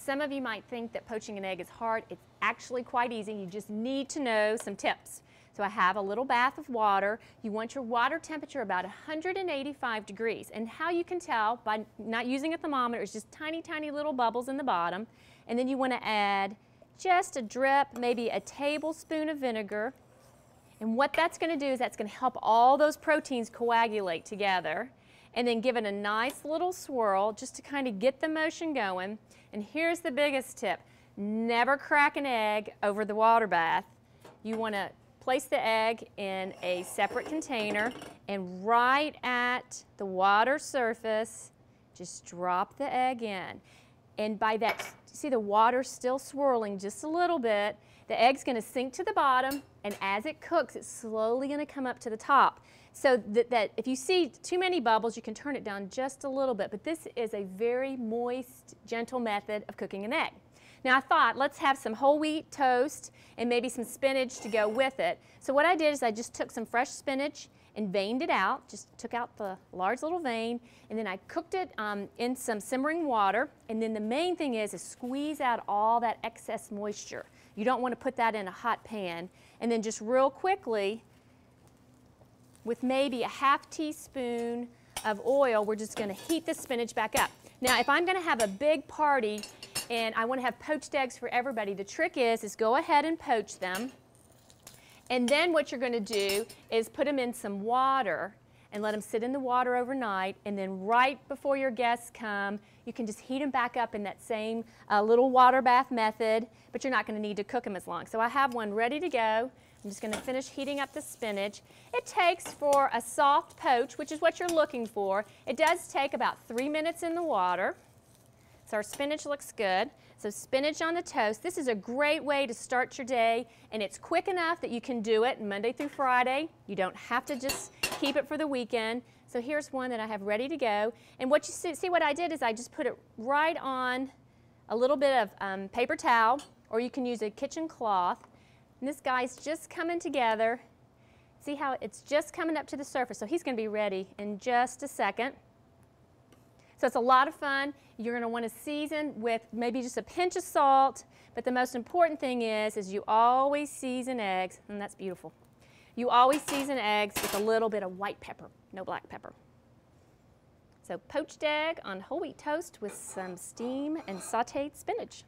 some of you might think that poaching an egg is hard. It's actually quite easy. You just need to know some tips. So I have a little bath of water. You want your water temperature about 185 degrees. And how you can tell by not using a thermometer is just tiny, tiny little bubbles in the bottom. And then you want to add just a drip, maybe a tablespoon of vinegar. And what that's going to do is that's going to help all those proteins coagulate together. And then give it a nice little swirl just to kind of get the motion going. And here's the biggest tip. Never crack an egg over the water bath. You want to place the egg in a separate container and right at the water surface, just drop the egg in. And by that, see the water still swirling just a little bit, the egg's going to sink to the bottom, and as it cooks, it's slowly going to come up to the top. So that if you see too many bubbles, you can turn it down just a little bit, but this is a very moist, gentle method of cooking an egg. Now I thought, let's have some whole wheat toast and maybe some spinach to go with it. So what I did is I just took some fresh spinach and veined it out, just took out the large little vein, and then I cooked it in some simmering water. And then the main thing is squeeze out all that excess moisture. You don't want to put that in a hot pan. And then just real quickly, with maybe a half teaspoon of oil, we're just going to heat the spinach back up. Now if I'm going to have a big party and I want to have poached eggs for everybody, the trick is go ahead and poach them. And then what you're going to do is put them in some water and let them sit in the water overnight. And then right before your guests come, you can just heat them back up in that same little water bath method, but you're not going to need to cook them as long. So I have one ready to go. I'm just going to finish heating up the spinach. It takes, for a soft poach, which is what you're looking for, it does take about 3 minutes in the water. So our spinach looks good. So spinach on the toast. This is a great way to start your day, and it's quick enough that you can do it Monday through Friday. You don't have to just keep it for the weekend. So here's one that I have ready to go. And what you see what I did is I just put it right on a little bit of paper towel, or you can use a kitchen cloth. And this guy's just coming together. See how it's just coming up to the surface. So he's going to be ready in just a second. So it's a lot of fun. You're going to want to season with maybe just a pinch of salt, but the most important thing is you always season eggs, and that's beautiful. You always season eggs with a little bit of white pepper, no black pepper. So poached egg on whole wheat toast with some steam and sauteed spinach.